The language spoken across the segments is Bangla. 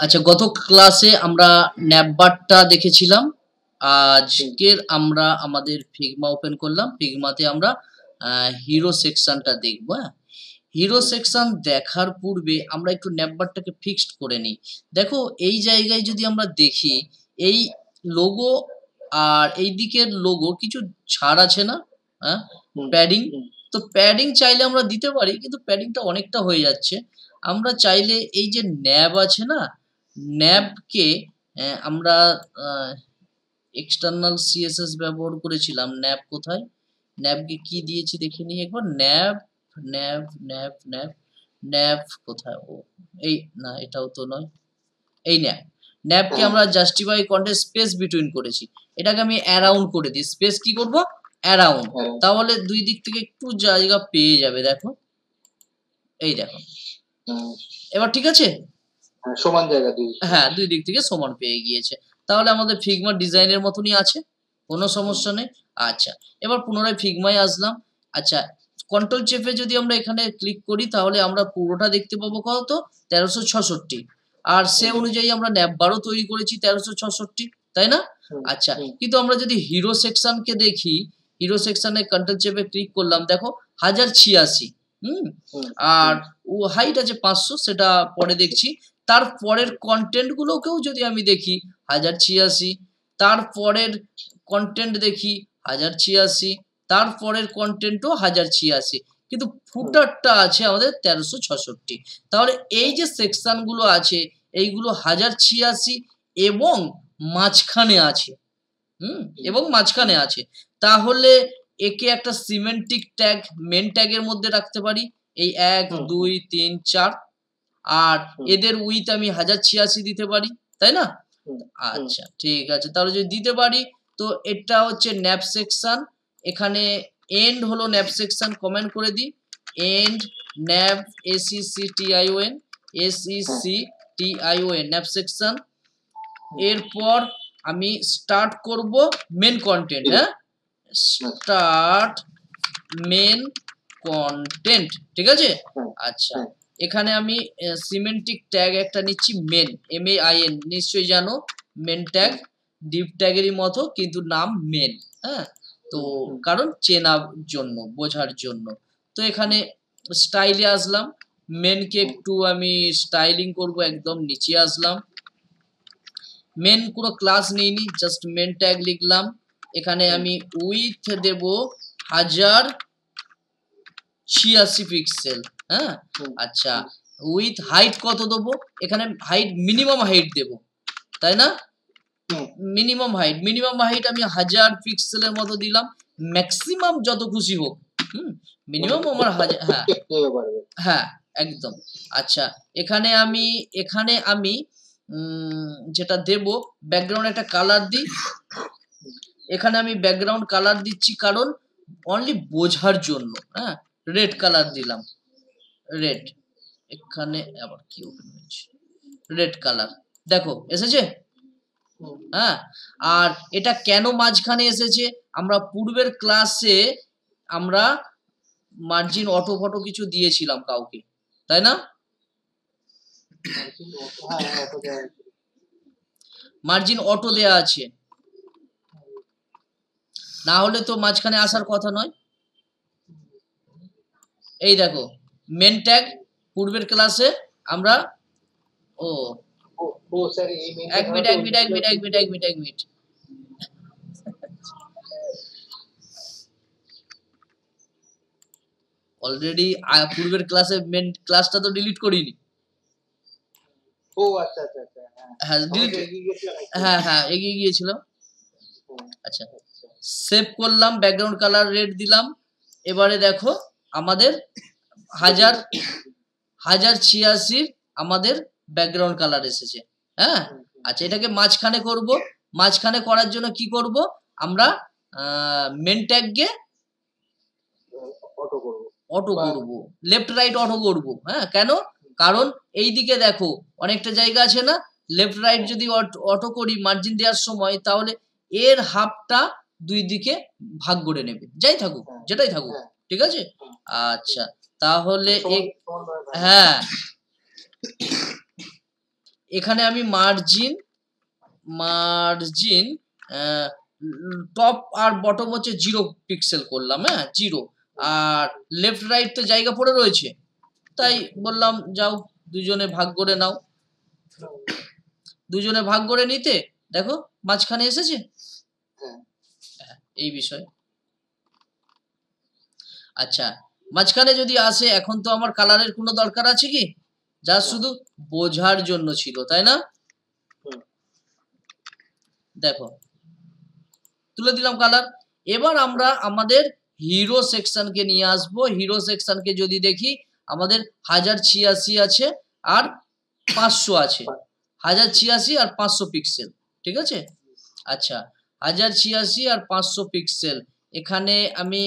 আচ্ছা, গত ক্লাসে আমরা ন্যাপবারটা দেখেছিলাম। আজকের আমরা আমাদের ফিগমা ওপেন করলাম। ফিগমাতে আমরা হিরো সেকশনটা দেখব। হ্যাঁ, হিরো সেকশন দেখার পূর্বে আমরা একটু ন্যাপবারটাকে ফিক্সড করে নিই। দেখো, এই জায়গায় যদি আমরা দেখি, এই লোগো আর এই দিকের লোগো কিছু ছাড় আছে না? হ্যাঁ, প্যাডিং। তো প্যাডিং চাইলে আমরা দিতে পারি, কিন্তু প্যাডিংটা অনেকটা হয়ে যাচ্ছে। আমরা চাইলে এই যে ন্যাব আছে না, ন্যাবকে আমরা এক্সটার্নাল সিএসএস ব্যবহার করেছিলাম। ন্যাব কোথায়? ন্যাবকে কি দিয়েছি দেখে নিই একবার। ন্যাব ন্যাব ন্যাব ন্যাব ন্যাব কোথায়? ও, এই না, এটাও তো নয়। এই ন্যাব, ন্যাবকে আমরা জাস্টিফাই কন্টেন্ট স্পেস বিটুইন করেছি। এটাকে আমি অ্যারাউন্ড করে দিই। স্পেস কি করব? অ্যারাউন্ড। তাহলে দুই দিক থেকে একটু জায়গা পেয়ে যাবে। দেখো, এই দেখো, এবার ঠিক আছে, সমান জায়গা হ্যাঁ, দুই দিক থেকে সমান পেয়ে গিয়েছে। তাহলে আমাদের ফিগমা ডিজাইনের মতনই আছে, কোনো সমস্যা নেই। আচ্ছা, এবার পুনরায় ফিগমায় আসলাম। আচ্ছা, কন্ট্রোল চেপে যদি আমরা এখানে ক্লিক করি, তাহলে আমরা পুরোটা দেখতে পাবো কত? 1366। আর সে অনুযায়ী আমরা ন্যাপবারও তৈরি করেছি 1366, তাই না? আচ্ছা, কিন্তু আমরা যদি হিরো সেকশনকে দেখি, হিরো সেকশনে কন্ট্রোল চেপে ক্লিক করলাম, দেখো 1086। আর ও হাইট আছে 500, সেটা পরে দেখছি। তারপরের কন্টেন্ট গুলোকেও যদি আমি দেখি 1086, তারপরের কন্টেন্ট দেখি 1086, তারপরের কন্টেন্টও 1086, কিন্তু ফুটারটা আছে আমাদের 1366। তাহলে এই যে সেকশন গুলো আছে, এইগুলো 1086 এবং মাঝখানে আছে। এবং মাঝখানে আছে। তাহলে একে একটা সিমেন্টিক ট্যাগ, মেন ট্যাগের মধ্যে রাখতে পারি। এই 1 2 3 4। আর এদের উইথ আমি 1086 দিতে পারি, তাই না? আচ্ছা, ঠিক আছে। তাহলে যদি দিতে পারি, তো এটা হচ্ছে ন্যাপ সেকশন। এখানে এন্ড হলো ন্যাপ সেকশন, কমেন্ট করে দিই। End nap ACCTION ACCTION nap section. এরপর আমি স্টার্ট করব মেন কন্টেন্ট। হ্যাঁ, স্টার্ট মেন কন্টেন্ট, ঠিক আছে। আচ্ছা, এখানে আমি সিমেন্টিক ট্যাগ একটা নিচ্ছি, মেন, MAIN, নিশ্চয়ই জানো মেন ট্যাগ ডিপ ট্যাগেরই মতো, কিন্তু নাম মেন। হ্যাঁ, তো কারণ চেনার জন্য, বোঝার জন্য। তো এখানে স্টাইলে আসলাম, মেনকে একটু আমি স্টাইলিং করব, একদম নিচে আসলাম। মেন কোনো ক্লাস নেইনি, জাস্ট মেন ট্যাগ লিখলাম। এখানে আমি উইথ দেব 1086 পিক্সেল। হ্যাঁ, আচ্ছা, উইথ হাইট কত দেবো? এখানে হাইট মিনিমাম হাইট দেব, তাই না? মিনিমাম হাইট আমি 1000 পিক্সেলের মতো দিলাম। ম্যাক্সিমাম যত খুশি হোক, মিনিমাম আমার 1000। হ্যাঁ হ্যাঁ, একদম। আচ্ছা, এখানে আমি যেটা দেব, ব্যাকগ্রাউন্ড একটা কালার দিই। এখানে আমি ব্যাকগ্রাউন্ড কালার দিচ্ছি কারণ অনলি বোঝার জন্য। হ্যাঁ, রেড কালার দিলাম, রেড। এখানে আবার কি ওপেন হয়েছে? রেড কালার, দেখো এসেছে। হ্যাঁ, আর এটা কেন মাঝখানে এসেছে? আমরা পূর্বের ক্লাসে আমরা মার্জিন অটো ফটো কিছু দিয়েছিলাম কাউকে, তাই না? মার্জিন অটো দেয়া আছে, না হলে তো মাঝখানে আসার কথা নয়। এই দেখো মেন ট্যাগ, পূর্বের ক্লাসে আমরা এক মিনিট অলরেডি পূর্বের ক্লাসে মেন ক্লাসটা তো ডিলিট করিনি। হ্যাঁ, এগিয়ে গিয়েছিলাম। আচ্ছা, সেভ করলাম, ব্যাকগ্রাউন্ড কালার রেড দিলাম। এবারে দেখো আমাদের 1086 আমাদের ব্যাকগ্রাউন্ড কালার এসেছে। হ্যাঁ, আচ্ছা, এটাকে মাঝখানে করব। মাঝখানে করার জন্য কি করব? আমরা মেন ট্যাগকে অটো করব, লেফট রাইট অটো করব। হ্যাঁ, কেন? কারণ এই দিকে দেখো অনেকটা জায়গা আছে না, লেফট রাইট যদি অটো করি মার্জিন দেওয়ার সময়, তাহলে এর হাফটা দুই দিকে ভাগ করে নেবে, যাই থাকুক, যেটাই থাকুক, ঠিক আছে। আচ্ছা, তাহলে হ্যাঁ, এখানে আমি মার্জিন টপ আর বটম হচ্ছে 0 পিক্সেল করলাম, হ্যাঁ 0, আর লেফট রাইট তো জায়গা পড়ে রয়েছে, তাই বললাম যাও দুজনে ভাগ করে নাও। দুজনে ভাগ করে নিতে দেখো মাঝখানে এসেছে, এই বিষয়। আচ্ছা, মাঝখানে যদি আসে, এখন তো আমার কালারের কোনো দরকার আছে কি? যা শুধু বোঝার জন্য ছিল, তাই না? দেখো তুলে দিলাম কালার। এবার আমরা আমাদের হিরো সেকশনকে নিয়ে আসবো। হিরো সেকশনকে যদি দেখি, আমাদের 1086 আছে আর 500 আছে, 1086 আর 500 পিক্সেল, ঠিক আছে? আচ্ছা, 1086 আর 500 পিক্সেল। এখানে আমি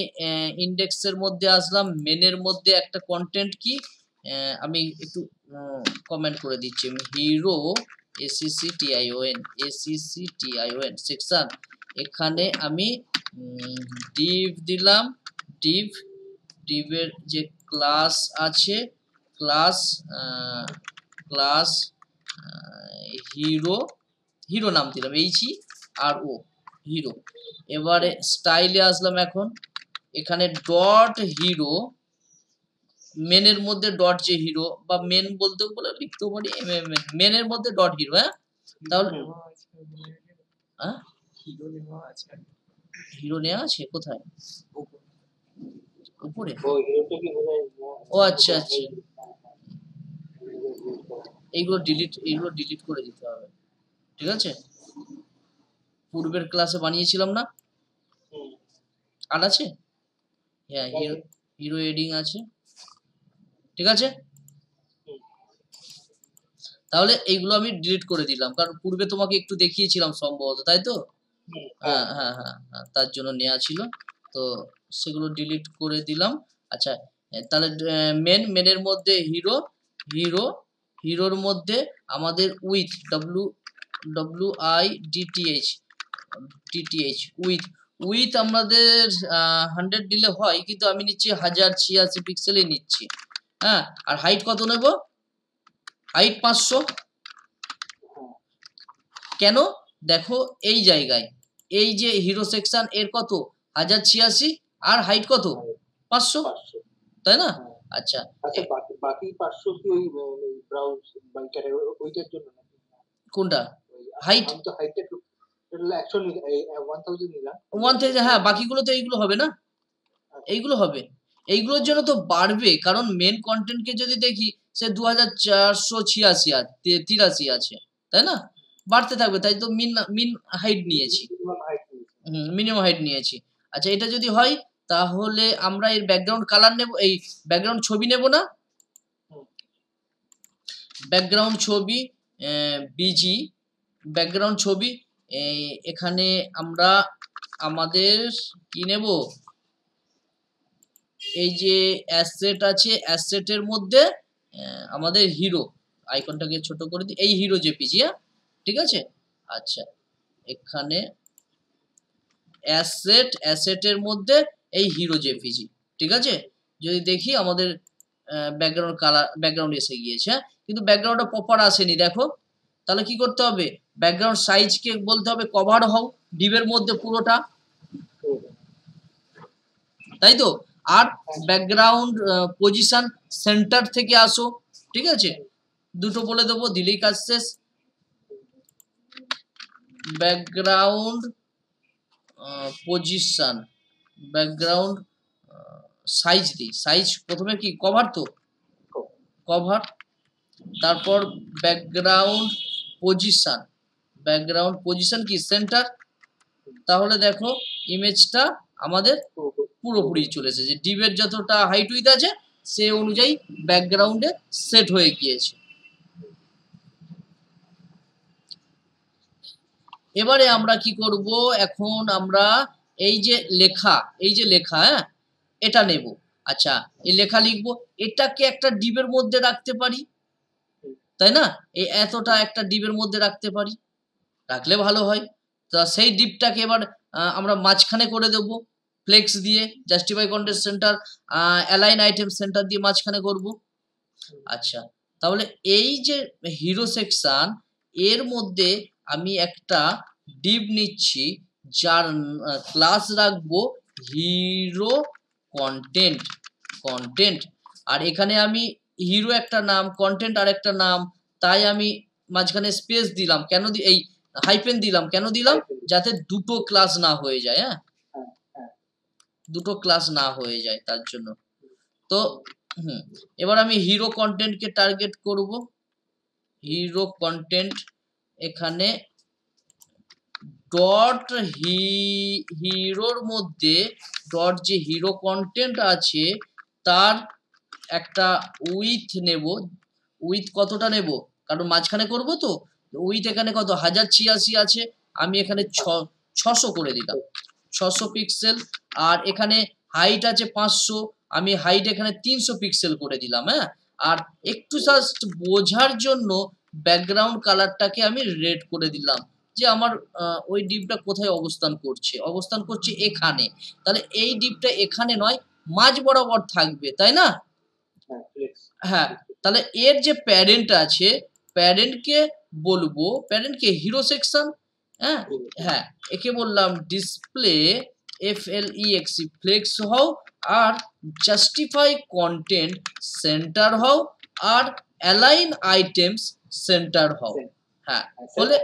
ইন্ডেক্সের মধ্যে আসলাম, মেনের মধ্যে একটা কন্টেন্ট কি, আমি একটু কমেন্ট করে দিচ্ছি, আমি হিরো ACCTION সেকশন, এখানে আমি ডিভ দিলাম। ডিভের যে ক্লাস আছে, ক্লাস হিরো নাম দিলাম, HERO হিরো। এবারে স্টাইলে আসলাম, এখন এখানে ডট হিরো, মেনের মধ্যে ডট যে হিরো, বা মেন বলতেও বলে লিখতেও পারি, মেনের মধ্যে ডট হিরো, হ্যাঁ তাহলে হিরো নেওয়া আছে কোথায়? উপরে? ও আচ্ছা আচ্ছা, এইগুলো ডিলিট করে দিতে হবে, ঠিক আছে? পূর্বের ক্লাসে বানিয়েছিলাম না, আর আছে, হ্যাঁ হিরো এডিং আছে, ঠিক আছে? তাহলে এইগুলো আমি ডিলিট করে দিলাম, কারণ পূর্বে তোমাকে একটু দেখিয়েছিলাম সম্ভবত, তাই তো? হ্যাঁ হ্যাঁ হ্যাঁ হ্যাঁ, তার জন্য নেওয়া ছিল, তো সেগুলো ডিলিট করে দিলাম। আচ্ছা, তাহলে মেনের মধ্যে হিরোর মধ্যে আমাদের উইথ WIDTH উইথ আমাদের 100 দিলে হয়, কিন্তু আমি নিচ্ছি 1086 পিক্সেলে নিচ্ছি, হ্যাঁ। আর হাইট কত নেব? হাইট 500। কেন? দেখো এই জায়গায়, এই যে হিরো সেকশন, এর কত 1086 আর হাইট কত 500, তাই না? আচ্ছা, বাকি 500 কি ওই ব্রাউজ বাইটারে ওইটার জন্য নাকি? কোনটা? হাইট আমি তো হাইটটা অ্যাকচুয়ালি 1000 নিলাম, 1000, হ্যাঁ বাকিগুলো তো এইগুলো হবে না, এইগুলো হবে, এইগুলোর জন্য তো বাড়বে, কারণ মেন কন্টেন্টকে যদি দেখি, সে 2486 83 আছে, তাই না? বাড়তে থাকবে, তাই তো মিন হাইট নিয়েছি, মিনিমাম হাইট নিয়েছি। আচ্ছা, এটা যদি হয়, তাহলে আমরা এর ব্যাকগ্রাউন্ড কালার নেব, এই ব্যাকগ্রাউন্ড ছবি নেব না, ব্যাকগ্রাউন্ড ছবি বিজি ব্যাকগ্রাউন্ড ছবি, এখানে আমরা আমাদের কি নেব, এই যে অ্যাসেট আছে, অ্যাসেটের মধ্যে আমাদের হিরো আইকনটাকে ছোট করে দিই, এই হিরো জেপিজি, হ্যাঁ ঠিক আছে। আচ্ছা, এখানে অ্যাসেটের মধ্যে এই হিরো জেপিজি, ঠিক আছে। যদি দেখি আমাদের ব্যাকগ্রাউন্ড কালার, ব্যাকগ্রাউন্ড এসে গিয়েছে, হ্যাঁ, কিন্তু ব্যাকগ্রাউন্ডটা প্রপার আসেনি, দেখো। তাহলে কি করতে হবে? ব্যাকগ্রাউন্ড সাইজকে বলতে হবে কভার হও ডিভের মধ্যে পুরোটা, তাই তো। আর ব্যাকগ্রাউন্ড পজিশন সেন্টার থেকে আসো, ঠিক আছে, দুটো বলে দেবো, দিলেই কাজ শেষ। ব্যাকগ্রাউন্ড পজিশন, ব্যাকগ্রাউন্ড সাইজ দিই, সাইজ প্রথমে কি কভার, তো কভার, তারপর ব্যাকগ্রাউন্ড পজিশন কি সেন্টার। তাহলে দেখো ইমেজটা আমাদের পুরোপুরি চলে এসেছে, ডিভের যতটা হাইট উইথ আছে সে অনুযায়ী ব্যাকগ্রাউন্ডে সেট হয়ে গিয়েছে। এবারে আমরা কি করব, এখন আমরা এই যে লেখা, হ্যাঁ এটা নেব। আচ্ছা, এই লেখা লিখবো, এটাকে একটা ডিভের মধ্যে রাখতে পারি, তাই না? এই এতটা একটা ডিভের মধ্যে রাখতে পারি, রাখলে ভালো হয়। তা সেই ডিভটাকে এবার আমরা মাঝখানে করে দেব ফ্লেক্স দিয়ে, justify content centre, align item centre দিয়ে মাঝখানে করব। আচ্ছা, তাহলে এই যে হিরো সেকশন, এর মধ্যে আমি একটা ডিভ নিচ্ছি যার ক্লাস রাখবো হিরো কন্টেন্ট। কন্টেন্ট আর এখানে আমি হিরো একটা নাম, কন্টেন্ট আর একটা নাম, তাই আমি মাঝখানে স্পেস দিলাম। কেন এই হাইফেন দিলাম, কেন দিলাম? যাতে দুটো ক্লাস না হয়ে যায়। হ্যাঁ, দুটো ক্লাস না হয়ে যায় তার জন্য। তো এবার আমি হিরো কন্টেন্টকে টার্গেট করব। হিরো কন্টেন্ট এখানে ডট হিরোর মধ্যে ডট যে হিরো কন্টেন্ট আছে তার একটা উইথ নেব। উইথ কতটা নেব? কারণ মাঝখানে করব তো উইথ এখানে কত 1086 আছে, আমি এখানে 600 করে দিলাম, 600 পিক্সেল। আর এখানে হাইট আছে 500, আমি হাইট এখানে 300 পিক্সেল করে দিলাম। হ্যাঁ, আর একটু জাস্ট বোঝার জন্য ব্যাকগ্রাউন্ড কালারটাকে আমি রেড করে দিলাম, যে আমার ওই ডিপটা কোথায় অবস্থান করছে, অবস্থান করছে এখানে। তাহলে এই ডিপটা এখানে নয়, মাঝ বরাবর থাকবে, তাই না? হ্যাঁ, তাহলে এর যে প্যারেন্ট আছে, প্যারেন্টকে বলবো, প্যারেন্টকে হিরো সেকশন। হ্যাঁ হ্যাঁ, একে বললাম ডিসপ্লে FLEX ফ্লেক্স হও, আর জাস্টিফাই কন্টেন্ট সেন্টার হও, আর অ্যালাইন আইটেমস সেন্টার হও। হ্যাঁ, বলে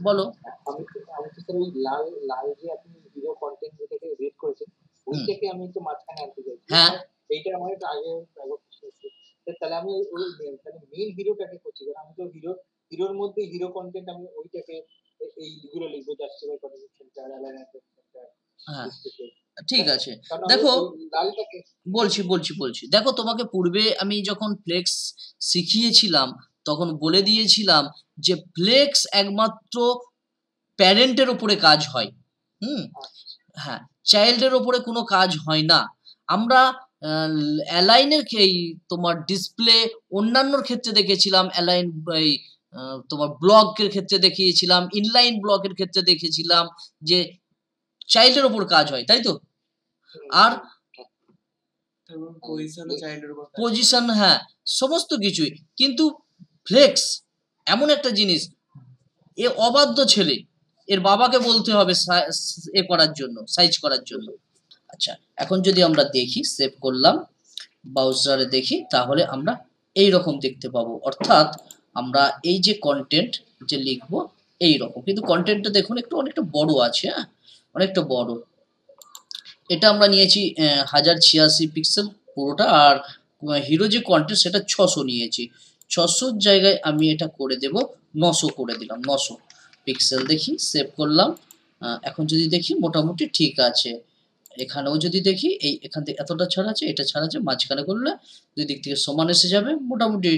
বলো। আমি তো স্যার ওই লাল লাল যে আপনি হিরো কন্টেন্ট যেটাকে রেড করেছেন ওইটাকে আমি একটু মাঝখানে আনতে চাইছি। হ্যাঁ, এইটা আমার একটু আগে তাহলে আমি ওই মানে মেইন হিরোটাকে করছি, কারণ আমি তো হিরোর মধ্যে হিরো কন্টেন্ট আমি ওইটাকে এইগুলো লিখবো, justify content centre, align items centre. হ্যাঁ, ঠিক আছে। দেখো বলছি দেখো, তোমাকে পূর্বে আমি যখন ফ্লেক্স শিখিয়েছিলাম তখন বলে দিয়েছিলাম যে ফ্লেক্স একমাত্র প্যারেন্টের উপরে কাজ হয়। হ্যাঁ, চাইল্ডের উপরে কোনো কাজ হয় না। আমরা অ্যালাইনের এই তোমার ডিসপ্লে অন্যান্যর ক্ষেত্রে দেখেছিলাম, অ্যালাইন এই তোমার ব্লকের ক্ষেত্রে দেখিয়েছিলাম, ইনলাইন ব্লকের ক্ষেত্রে দেখেছিলাম যে চাইল্ডের উপর কাজ হয়, তাই তো? আর পজিশন, হ্যাঁ, সমস্ত কিছুই। কিন্তু ফ্লেক্স এমন একটা জিনিস, এ অবাধ্য ছেলে, এর বাবাকে বলতে হবে এ করার জন্য, সাইজ করার জন্য। আচ্ছা, এখন যদি আমরা দেখি, সেভ করলাম, ব্রাউজারে দেখি, তাহলে আমরা এই রকম দেখতে পাবো। অর্থাৎ আমরা এই যে কন্টেন্ট যে লিখবো এই রকম, কিন্তু কন্টেন্টটা দেখুন একটু অনেকটা বড় আছে। হ্যাঁ, অনেকটা বড়। এটা আমরা নিয়েছি 1086 পিক্সেল পুরোটা, আর হিরো যে কন্টেন্ট সেটা 600 নিয়েছি। 600 জায়গায় আমি এটা করে দেব 900 করে দিলাম, 900 পিক্সেল। দেখি, সেভ করলাম। এখন যদি দেখি মোটামুটি ঠিক আছে। এখানেও যদি দেখি এখান থেকে এতটা ছাড় আছে, এটা ছাড় আছে, মাঝখানে করলে দুই দিক থেকে সমান এসে যাবে, মোটামুটি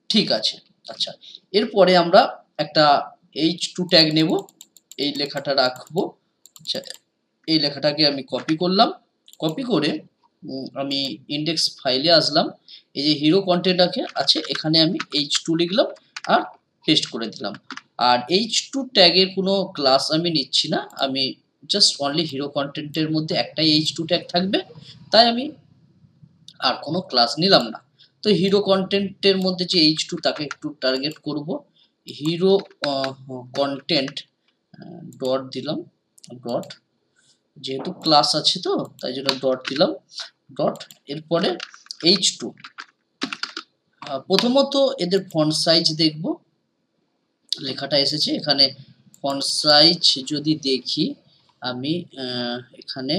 ঠিক আছে। আচ্ছা, এরপরে আমরা একটা H2 ট্যাগ নেব, এই লেখাটা রাখবো। আচ্ছা, এই লেখাটাকে আমি কপি করলাম, কপি করে আমি ইন্ডেক্স ফাইলে আসলাম। এই যে হিরো কন্টেন্ট আছে, এখানে আমি H2 লিখলাম আর পেস্ট করে দিলাম। আর H2 ট্যাগের কোনো ক্লাস আমি নিচ্ছি না, আমি জাস্ট অনলি হিরো কন্টেন্টের মধ্যে একটাই H2 ট্যাগ থাকবে, তাই আমি আর কোনো ক্লাস নিলাম না। তো হিরো কন্টেন্টের মধ্যে যে H2 তাকে একটু টার্গেট করব। হিরো কন্টেন্ট ডট দিলাম, ডট, যেহেতু ক্লাস আছে তো তাই জন্য ডট দিলাম, ডট। এরপরে H2, প্রথমত এদের ফন্ট সাইজ দেখব, লেখাটা এসেছে এখানে। ফন্ট সাইজ যদি দেখি আমি এখানে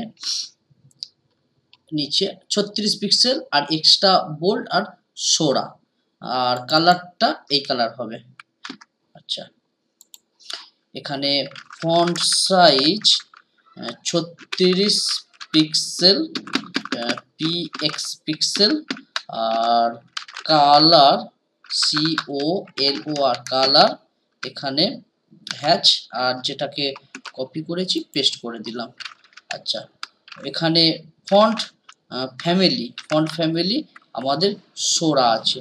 নিচে 36 পিক্সেল, আর এক্সট্রা বোল্ড আর সোরা, আর কালারটা এই কালার হবে। আচ্ছা, এখানে font size 36 pixel, PX pixel, আর কালার COLOR কালার, এখানে হ্যাচ, আর যেটাকে কপি করেছি পেস্ট করে দিলাম। আচ্ছা, এখানে ফন্ট ফ্যামিলি আমাদের সোরা আছে,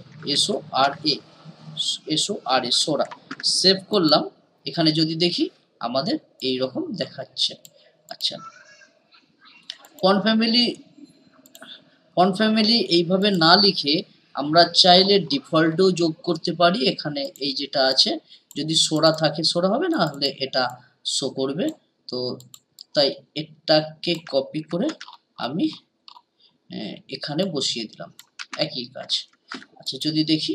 SORA, সোরা। সেভ করলাম। এখানে যদি দেখি আমাদের এই রকম দেখাচ্ছে। আচ্ছা, ফন্ট ফ্যামিলি এইভাবে না লিখে আমরা চাইলে ডিফল্টও যোগ করতে পারি। এখানে এই যেটা আছে, যদি সোরা থাকে সোরা হবে, না হলে এটা শো করবে। তো তাই এটাকে কপি করে আমি এখানে বসিয়ে দিলাম, একই কাজ। আচ্ছা যদি দেখি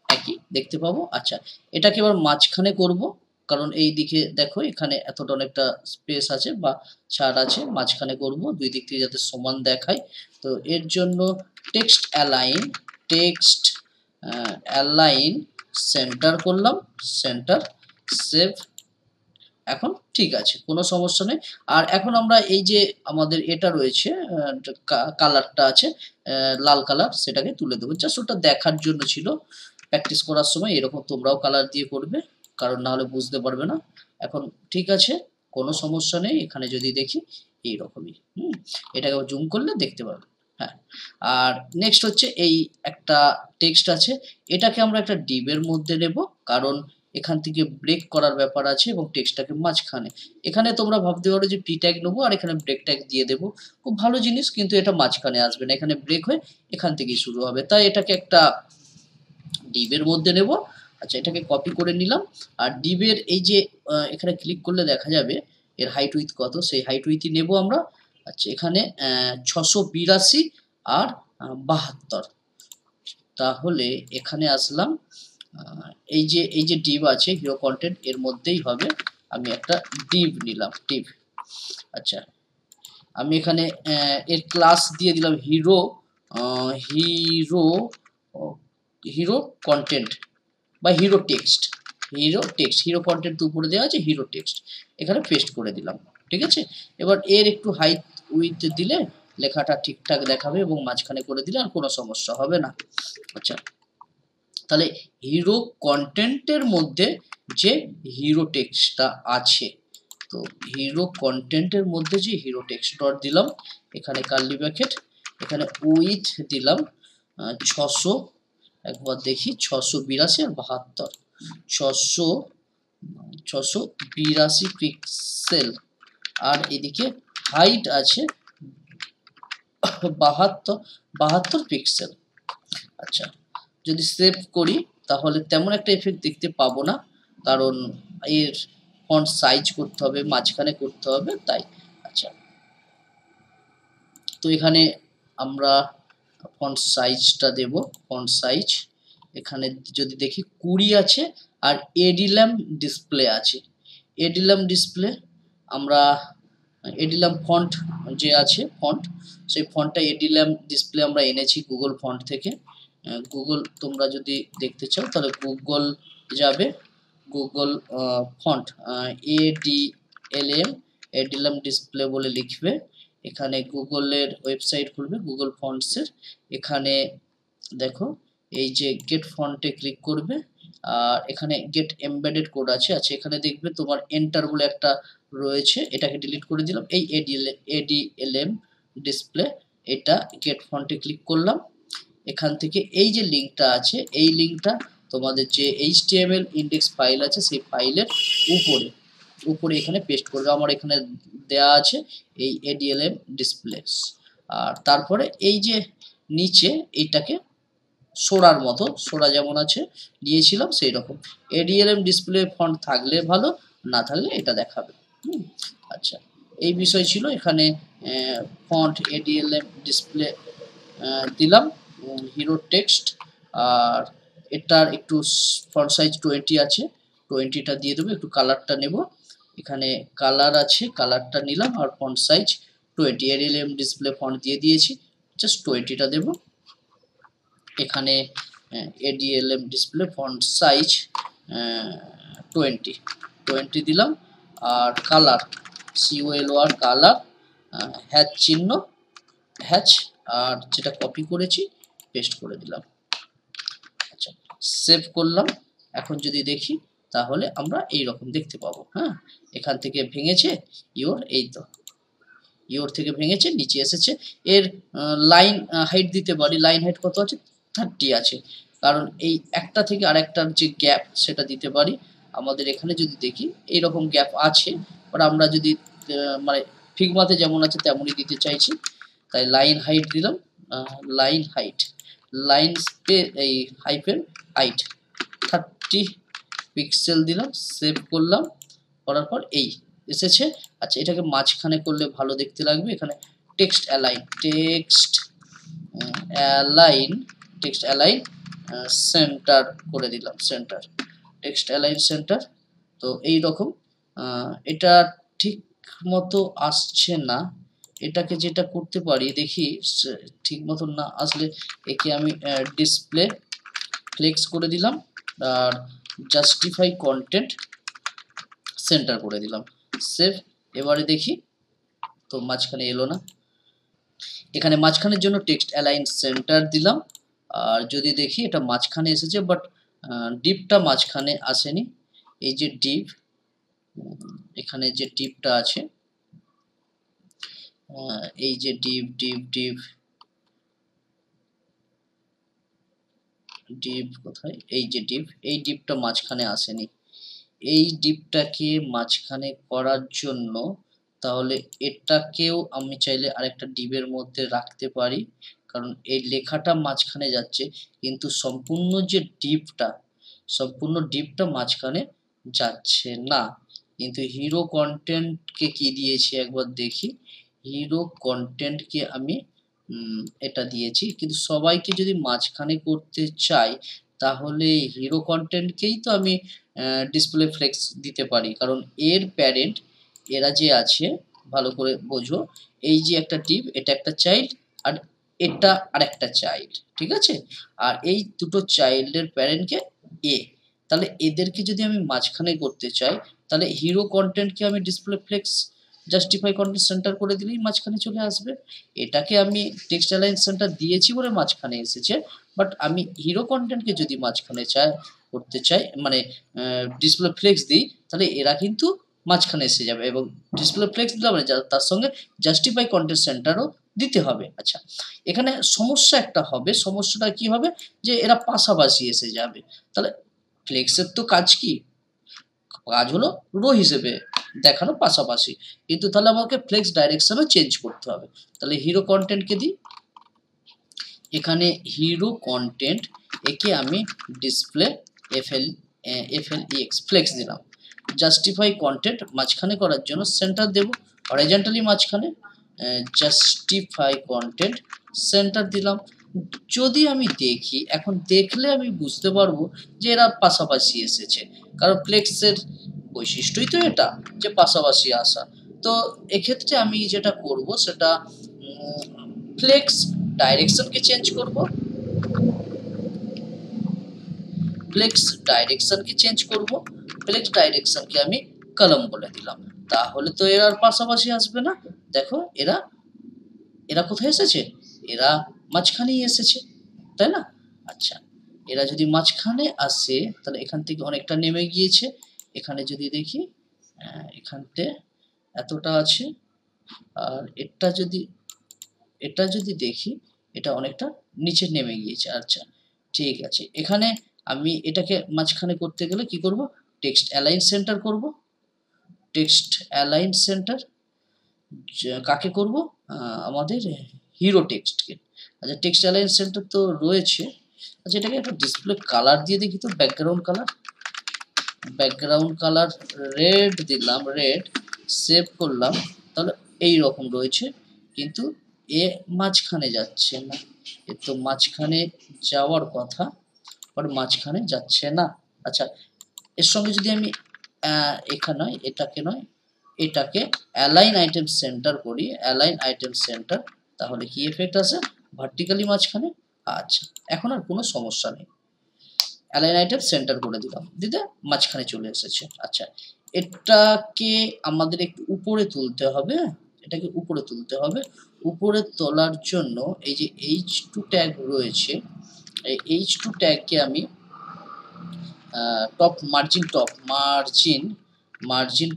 একই দেখতে পাবো। আচ্ছা এটাকে এবার মাঝখানে করব, কারণ এই দিকে দেখো এখানে এতটা অনেকটা স্পেস আছে বা ছাড় আছে, মাঝখানে করব দুই দিক থেকে যাতে সমান দেখায়। তো এর জন্য টেক্সট অ্যালাইন সেন্টার করলাম, সেন্টার, সেভ। এখন ঠিক আছে, কোনো সমস্যা নেই। আর এখন আমরা এই যে আমাদের এটা রয়েছে, কালারটা আছে লাল কালার, সেটাকে তুলে দেবো। জাস্ট ওটা দেখার জন্য ছিল, প্র্যাকটিস করার সময় এরকম তোমরাও কালার দিয়ে করবে, কারণ না হলে বুঝতে পারবে না। এখন ঠিক আছে, কোনো সমস্যা নেই। এখানে যদি দেখি এইরকমই, এটাকে জুম করলে দেখতে পাবে। হ্যাঁ, আর নেক্সট হচ্ছে এই একটা টেক্সট আছে, এটাকে আমরা একটা ডিবের মধ্যে নেব, কারণ এখান থেকে ব্রেক করার ব্যাপার আছে এবং টেক্সটটাকে মাঝখানে। এখানে তোমরা ভাবতে পারো যে পি ট্যাগ নেবো আর এখানে ব্রেক ট্যাগ দিয়ে দেবো, খুব ভালো জিনিস, কিন্তু এটা মাঝখানে আসবে না, এখানে ব্রেক হয়ে এখান থেকেই শুরু হবে। তাই এটাকে একটা ডিবের মধ্যে নেব। আচ্ছা এটাকে কপি করে নিলাম। আর ডিবের এই যে এখানে ক্লিক করলে দেখা যাবে এর হাইট উইথ কত, সেই হাইট উইথই নেব আমরা। আচ্ছা এখানে 682 আর 72। তাহলে এখানে আসলাম, এই যে ডিভ আছে হিরো কন্টেন্ট, এর মধ্যেই হবে। আমি একটা ডিভ নিলাম, ডিভ। আচ্ছা আমি এখানে এর ক্লাস দিয়ে দিলাম হিরো, হিরো হিরো কন্টেন্ট বা হিরো টেক্সট, হিরো কন্টেন্ট তো উপরে দেওয়া আছে, হিরো টেক্সট এখানে পেস্ট করে দিলাম। ঠিক আছে, এবার এর একটু হাইট উইথ দিলে লেখাটা ঠিকঠাক দেখাবে এবং মাঝখানে করে দিলে আর কোনো সমস্যা হবে না। আচ্ছা তাহলে হিরো কন্টেন্টের মধ্যে যে হিরো টেক্সটটা আছে, তো হিরো কন্টেন্টের মধ্যে যে হিরো টেক্সট ডট দিলাম, এখানে কার্লি ব্র্যাকেট, এখানে উইথ দিলাম 600, একবার দেখি 682 আর 72, 682 পিক্সেল, আর এদিকে হাইট আছে 72 পিক্সেল। আচ্ছা যদি সেভ করি তাহলে তেমন একটা এফেক্ট দেখতে পাবো না, কারণ এর ফন্ট সাইজ করতে হবে, মাঝখানে করতে হবে, তাই। আচ্ছা তো এখানে আমরা ফন্ট সাইজটা দেব, ফন্ট সাইজ এখানে যদি দেখি 20 আছে, আর এডিলাম ডিসপ্লে আছে। এডিলাম ডিসপ্লে আমরা এডিলাম ফন্ট যে আছে ফন্ট, সেই ফন্টটা এডিলাম ডিসপ্লে আমরা এনেছি গুগল ফন্ট থেকে। গুগল তোমরা যদি দেখতে চাও তাহলে গুগল যাবে, গুগল ফন্ট এডিলাম ডিসপ্লে বলে লিখবে, এখানে গুগলের ওয়েবসাইট খুলবে, গুগল ফন্টসের। এখানে দেখো এই যে গেট ফন্টে ক্লিক করবে, আর এখানে গেট এমবেডেড কোড আছে। আচ্ছা এখানে দেখবে তোমার এন্টার বলে একটা রয়েছে, এটাকে ডিলিট করে দিলাম। এই এডিএলএম ডিসপ্লে, এটা গেট ফন্টে ক্লিক করলাম। এখান থেকে এই যে লিঙ্কটা আছে, এই লিঙ্কটা তোমাদের যে HTML ইন্ডেক্স ফাইল আছে সেই ফাইলের উপরে এখানে পেস্ট করবে। আমার এখানে দেয়া আছে এই এডিএলএম ডিসপ্লে, আর তারপরে এই যে নিচে এইটাকে সোরার মতো, সোরা যেমন আছে দিয়েছিলাম সেই রকম এডিএলএম ডিসপ্লে ফন্ট থাকলে ভালো, না থাকলে এটা দেখাবে। আচ্ছা এই বিষয় ছিল। এখানে ফন্ট এডিএলএম ডিসপ্লে দিলাম, হিরো টেক্সট, আর এটার একটু ফন্ট সাইজ 20 আছে, 20টা দিয়ে দেবো। একটু কালারটা নেব, এখানে কালার আছে, কালারটা নিলাম, আর ফন্ট সাইজ 20, এডিএলএম ডিসপ্লে ফন্ট দিয়ে দিয়েছি, জাস্ট 20টা দেব। এখানে এডিএলএম ডিসপ্লে ফন্ট সাইজ 20 দিলাম, আর কালার COLOR কালার, হ্যাচ চিহ্ন, হ্যাচ, আর যেটা কপি করেছি পেস্ট করে দিলাম। আচ্ছা সেভ করলাম। এখন যদি দেখি তাহলে আমরা এই রকম দেখতে পাবো। হ্যাঁ এখান থেকে ভেঙেছে এই তো ইওর থেকে ভেঙেছে, নিচে এসেছে। এর লাইন হাইট দিতে পারি, লাইন হাইট কত আছে 30 আছে, কারণ এই একটা থেকে আরেকটার যে গ্যাপ সেটা দিতে পারি। আমাদের এখানে যদি দেখি এইরকম গ্যাপ আছে, বাট আমরা যদি মানে ফিগমাতে যেমন আছে তেমনই দিতে চাইছি, তাই লাইন হাইট দিলাম, লাইন হাইট লাইন এই হাইফেন হাইট 30 পিক্সেল দিলাম, সেভ করলাম, করার পর এই এসেছে। আচ্ছা এটাকে মাঝখানে করলে ভালো দেখতে লাগবে। এখানে টেক্সট অ্যালাইন সেন্টার করে দিলাম, টেক্সট অ্যালাইন সেন্টার। তো এই রকম এটা ঠিক মতো আসছে না, এটাকে যেটা করতে পারি দেখি, ঠিক মতো না আসলে একে আমি ডিসপ্লে ফ্লেক্স করে দিলাম আর জাস্টিফাই কন্টেন্ট সেন্টার করে দিলাম, সেভ। এবারে দেখি তো মাঝখানে এলো না, এখানে মাঝখানের জন্য টেক্সট অ্যালাইন সেন্টার দিলাম, আর যদি দেখি এটা মাঝখানে এসেছে বাট ডিপটা মাঝখানে আসেনি। এই যে ডিপ, এখানে যে ডিপটা আছে, এই যে ডিপ কোথায়, এই যে ডিপ, এই ডিপটা মাঝখানে আসেনি। এই ডিপটাকে মাঝখানে করার জন্য তাহলে এটাকেও আমি চাইলে আরেকটা ডিপের মধ্যে রাখতে পারি, কারণ এই লেখাটা মাঝখানে যাচ্ছে কিন্তু সম্পূর্ণ ডিপটা মাঝখানে যাচ্ছে না। কিন্তু হিরো কন্টেন্টকে কি দিয়েছি একবার দেখি, হিরো কন্টেন্টকে আমি এটা দিয়েছি, কিন্তু সবাইকে যদি মাঝখানে করতে চাই তাহলে হিরো কন্টেন্টকেই তো আমি ডিসপ্লে ফ্লেক্স দিতে পারি, কারণ এর প্যারেন্ট এরা যে আছে ভালো করে বোঝো, এই যে একটা ডিপ, এটা একটা চাইল্ড আর এটা আরেকটা চাইল্ড, ঠিক আছে? আর এই দুটো চাইল্ডের প্যারেন্টকে এ, তাহলে এদেরকে যদি আমি মাঝখানে করতে চাই তাহলে হিরো কন্টেন্টকে আমি display flakes justify content centre করে দিলেই মাঝখানে চলে আসবে। এটাকে আমি টেক্সট অ্যালাইন সেন্টার দিয়েছি বলে মাঝখানে এসেছে, বাট আমি হিরো কন্টেন্টকে যদি মাঝখানে করতে চাই মানে ডিসপ্লে ফ্লেক্স দিই তাহলে এরা কিন্তু মাঝখানে এসে যাবে, এবং ডিসপ্লে ফ্লেক্স দিলে মানে তার সঙ্গে জাস্টিফাই কন্টেন্ট সেন্টারও দিতে হবে। আচ্ছা এখানে সমস্যা একটা হবে, সমস্যাটা কি হবে যে এরা পাশাপাশি এসে যাবে, তাহলে ফ্লেক্সের তো কাজ কি, কাজ হলো রো হিসেবে দেখানো পাশাপাশি, কিন্তু তাহলে আমাকে ফ্লেক্স ডাইরেকশনও চেঞ্জ করতে হবে। তাহলে হিরো কন্টেন্টকে দিই, এখানে হিরো কন্টেন্ট একে আমি ডিসপ্লে এফএলইএক্স ফ্লেক্স দিলাম, জাস্টিফাই কন্টেন্ট মাঝখানে করার জন্য সেন্টার দেব, হরাইজন্টালি মাঝখানে জাস্টিফাই কন্টেন্ট সেন্টার দিলাম। যদি আমি দেখি, এখন দেখলে আমি বুঝতে পারবো যে এরা পাশাপাশি এসেছে, কারণ ফ্লেক্সের বৈশিষ্ট্যই তো এটা যে পাশাপাশি আসা। তো এক্ষেত্রে আমি যেটা করব সেটা ফ্লেক্স ডাইরেকশনকে চেঞ্জ করব, ফ্লেক্স ডাইরেকশনকে আমি কলম বলে দিলাম, তাহলে তো এরা আর পাশাপাশি আসবে না। দেখো এরা কোথায় এসেছে, এরা মাঝখানেই এসেছে, তাই না? আচ্ছা এরা যদি মাঝখানে আসে তাহলে এখান থেকে অনেকটা নেমে গিয়েছে, এখানে যদি দেখি এখানতে এতটা আছে, আর এটা যদি দেখি এটা অনেকটা নিচে নেমে গিয়েছে। আচ্ছা ঠিক আছে, এখানে আমি এটাকে মাঝখানে করতে গেলে কি করব, টেক্সট অ্যালাইন সেন্টার করব, টেক্সট অ্যালাইন সেন্টার কাকে করব, আমাদের হিরো টেক্সটকে। আচ্ছা টেক্সট অ্যালাইন সেন্টার তো রয়েছে, আচ্ছা এটাকে একটা ডিসপ্লে কালার দিয়ে দেখি তো, ব্যাকগ্রাউন্ড কালার রেড দিলাম, রেড, সেভ করলাম, তাহলে এই রকম রয়েছে, কিন্তু এ মাঝখানে যাচ্ছে না, এ তো মাঝখানে যাওয়ার কথা বাট মাঝখানে যাচ্ছে না। আচ্ছা এর সঙ্গে যদি আমি এটাকে অ্যালাইন আইটেম সেন্টার করি, অ্যালাইন আইটেম সেন্টার, তাহলে কি এফেক্ট আছে, ভার্টিক্যালি মাঝখানে। আচ্ছা এখন আর কোনো সমস্যা নেই, অ্যালাইন আইটেম সেন্টার করে দিলাম, দিতে মাঝখানে চলে এসেছে। আচ্ছা এটাকে আমাদের একটু উপরে তুলতে হবে, এটাকে উপরে তুলতে হবে, উপরে তোলার জন্য এই যে H2 ট্যাগ রয়েছে, এই H2 ট্যাগকে আমি মার্জিন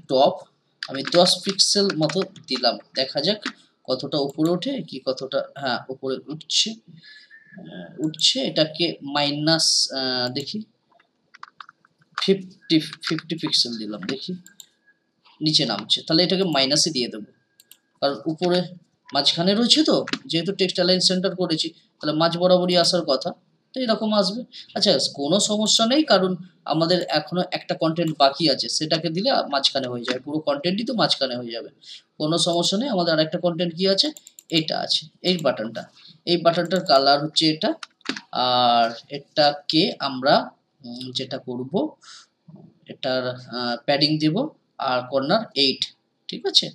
টপ আমি 10 পিক্সেল মতো দিলাম, দেখা যাক কতটা উপরে ওঠে কি কতটা, হ্যাঁ উপরে উঠছে, এটাকে মাইনাস দেখি 50 পিক্সেল দিলাম, দেখি নিচে নামছে, তাহলে এটাকে মাইনাসে দিয়ে দেবো, কারণ উপরে মাঝখানে রয়েছে তো, যেহেতু টেক্সট অ্যালাইন সেন্টার করেছি তাহলে মাঝ বরাবরই আসার কথা, তো এরকম আসবে। আচ্ছা কোনো সমস্যা নেই, কারণ আমাদের এখনো একটা কন্টেন্ট বাকি আছে, সেটাকে দিলে মাঝখানে হয়ে যাবে, পুরো কন্টেন্টই তো মাঝখানে হয়ে যাবে, কোনো সমস্যা নেই। আমাদের আরেকটা কন্টেন্ট কি আছে, এটা আছে, এই বাটনটা, এই বাটনটার কালার হচ্ছে এটা। আর এটাকে আমরা যেটা করব, এটার প্যাডিং দেব আর কর্নার 8, ঠিক আছে।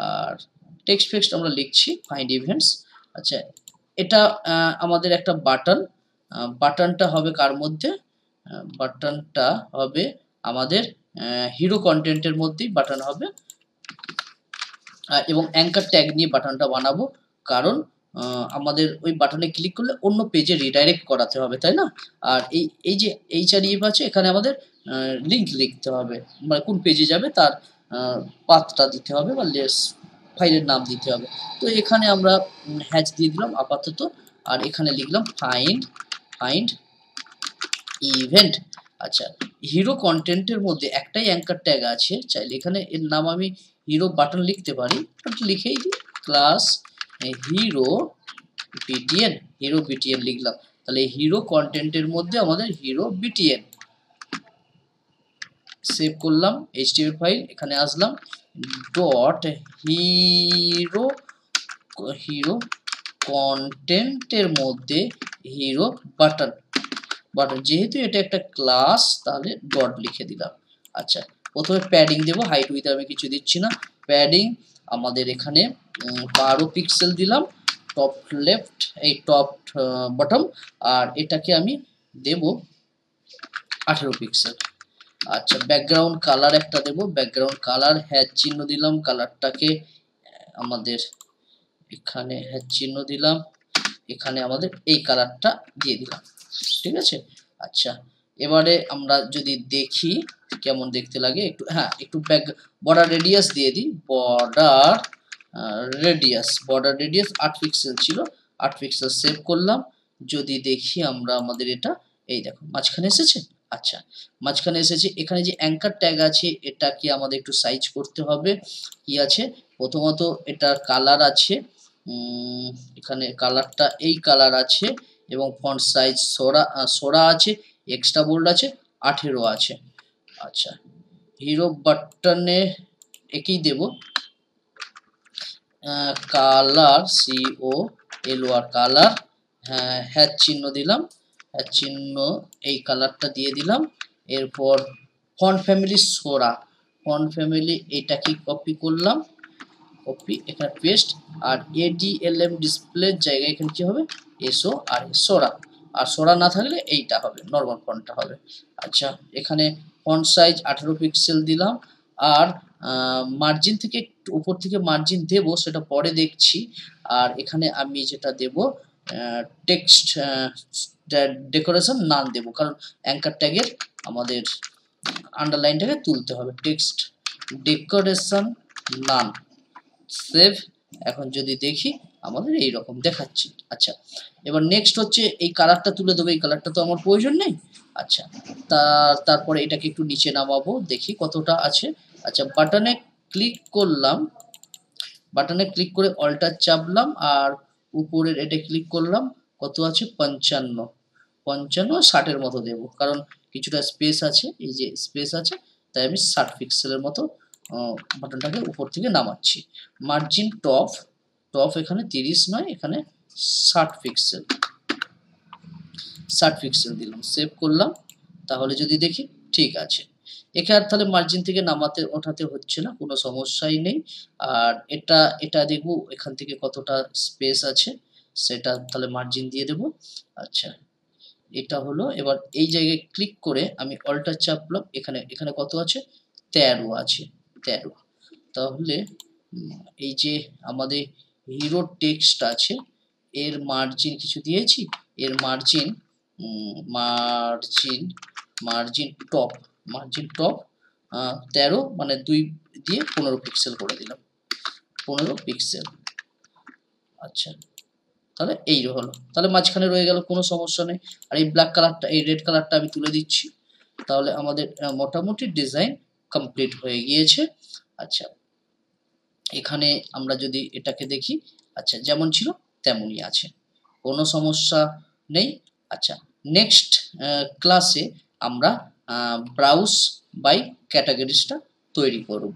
আর টেক্সট ফেক্সট আমরা লিখছি ফাইন্ড ইভেন্টস। আচ্ছা এটা আমাদের একটা বাটন, বাটনটা হবে কার মধ্যে, বাটনটা হবে আমাদের হিরো কন্টেন্টের মধ্যেই বাটন হবে, এবং অ্যাঙ্কার ট্যাগ নিয়ে বাটনটা বানাবো, কারণ আমাদের ওই বাটনে ক্লিক করলে অন্য পেজে রিডাইরেক্ট করাতে হবে, তাই না। আর এই যে HREF আছে, এখানে আমাদের লিঙ্ক লিখতে হবে, মানে কোন পেজে যাবে তার পাথটা দিতে হবে, বা ফাইলের নাম দিতে হবে। তো এখানে আমরা হ্যাচ দিয়ে দিলাম আপাতত, আর এখানে লিখলাম ফাইন্ড ইভেন্ট। আচ্ছা হিরো কন্টেন্টের মধ্যে একটাই অ্যাঙ্কার ট্যাগ আছে, চাইলে এখানে এর নাম আমি হিরো বাটন লিখতে পারি, লিখেই দিই ক্লাস হিরো বিটিএন লিখলাম। তাহলে হিরো কন্টেন্টের মধ্যে আমাদের হিরো বিটিএন সেভ করলাম, HTML ফাইল, এখানে আসলাম, ডট হিরো কন্টেন্টের মধ্যে হিরো বাটন, যেহেতু এটা একটা ক্লাস তাহলে ডট লিখে দিলাম। আচ্ছা প্রথমে প্যাডিং দেবো, হাইট উইথ আমি কিছু দিচ্ছি না, প্যাডিং আমাদের এখানে 12 পিক্সেল দিলাম, টপ লেফট এই টপ বটম, আর এটাকে আমি দেব 18 পিক্সেল। আচ্ছা ব্যাকগ্রাউন্ড কালার একটা দেব, ব্যাকগ্রাউন্ড কালার হ্যাচ চিহ্ন দিলাম, কালারটাকে আমাদের এখানে হ্যাচ চিহ্ন দিলাম, এখানে আমাদের এই কালারটা দিয়ে দিলাম, ঠিক আছে। আচ্ছা এবারে আমরা যদি দেখি কেমন দেখতে লাগে, একটু একটু বর্ডার রেডিয়াস দিয়ে দিই, বর্ডার রেডিয়াস 8 পিক্সেল ছিল, 8 পিক্সেল সেভ করলাম। যদি দেখি আমরা আমাদের এটা, এই দেখো মাঝখানে এসেছে। আচ্ছা মাঝখানে এসেছে, এখানে যে অ্যাঙ্কার ট্যাগ আছে এটাকে আমাদের একটু সাইজ করতে হবে। কি আছে, প্রথমত এটার কালার আছে, এখানে কালারটা এই কালার আছে, এবং ফন্ট সাইজ সোরা আছে, এক্সট্রা বোল্ড আছে, 18 আছে। আচ্ছা হিরো বাটনে একই দেব, কালার COLOR কালার, হ্যাচ চিহ্ন দিলাম, হ্যাচ চিহ্ন এই কালারটা দিয়ে দিলাম। এরপর ফন্ট ফ্যামিলি সোরা, ফন্ট ফ্যামিলি এটাকে কপি করলাম, কপি এখানে পেস্ট, আর ADLM ডিসপ্লের জায়গায় এখানে কি হবে সোরা, আর সোরা না থাকলে এইটা হবে নরমাল ফন্টটা হবে। আচ্ছা এখানে ফন্ট সাইজ 18 পিক্সেল দিলাম, আর মার্জিন থেকে একটু উপর থেকে মার্জিন দেব সেটা পরে দেখছি। আর এখানে আমি যেটা দেব টেক্সট ডেকোরেশন নান দেব, কারণ অ্যাঙ্কার ট্যাগের আমাদের আন্ডারলাইনটাকে তুলতে হবে, টেক্সট ডেকোরেশন নান, সেভ। এখন যদি দেখি আমাদের এই রকম দেখাচ্ছি। আচ্ছা এবার নেক্সট হচ্ছে এই কালারটা তুলে দেবো, এই কালারটা তো আমার প্রয়োজন নেই। আচ্ছা তারপরে এটাকে একটু নিচে নামাবো, দেখি কতটা আছে। আচ্ছা বাটনে ক্লিক করলাম, বাটনে ক্লিক করে অল্টার চাপলাম, আর উপরের এটা ক্লিক করলাম, কত আছে 55, 60-এর মতো দেবো, কারণ কিছুটা স্পেস আছে, এই যে স্পেস আছে, তাই আমি 60 পিক্সেলের মতো বাটনটাকে উপর থেকে নামাচ্ছি। মার্জিন টপ এখানে 30 নয়, এখানে 60 পিক্সেল, 60 পিক্সেল দিলাম, সেভ করলাম। তাহলে যদি দেখি ঠিক আছে, একে আর তাহলে মার্জিন থেকে নামাতে ওঠাতে হচ্ছে না, কোনো সমস্যাই নেই। আর এটা দেখবো এখান থেকে কতটা স্পেস আছে, সেটা তাহলে মার্জিন দিয়ে দেব। আচ্ছা এটা হলো, এবার এই জায়গায় ক্লিক করে আমি অল্টার চাপলাম, এখানে কত আছে 13 আছে, 13। তাহলে এই যে আমাদের হিরো টেক্সট আছে এর মার্জিন কিছু দিয়েছি, এর মার্জিন টপ 13, মানে 2 দিয়ে 15 পিক্সেল করে দিলাম, 15 পিক্সেল। আচ্ছা তাহলে এই হলো, তাহলে মাঝখানে রয়ে গেল, কোনো সমস্যা নেই। আর এই ব্ল্যাক কালারটা, এই রেড কালারটা আমি তুলে দিচ্ছি, তাহলে আমাদের মোটামুটি ডিজাইন কমপ্লিট হয়ে গিয়েছে। আচ্ছা এখানে আমরা যদি এটাকে দেখি, আচ্ছা, যেমন ছিল তেমনই আছে, কোনো সমস্যা নেই। আচ্ছা, নেক্সট ক্লাসে আমরা ব্রাউজ বাই ক্যাটাগরিজটা তৈরি করব।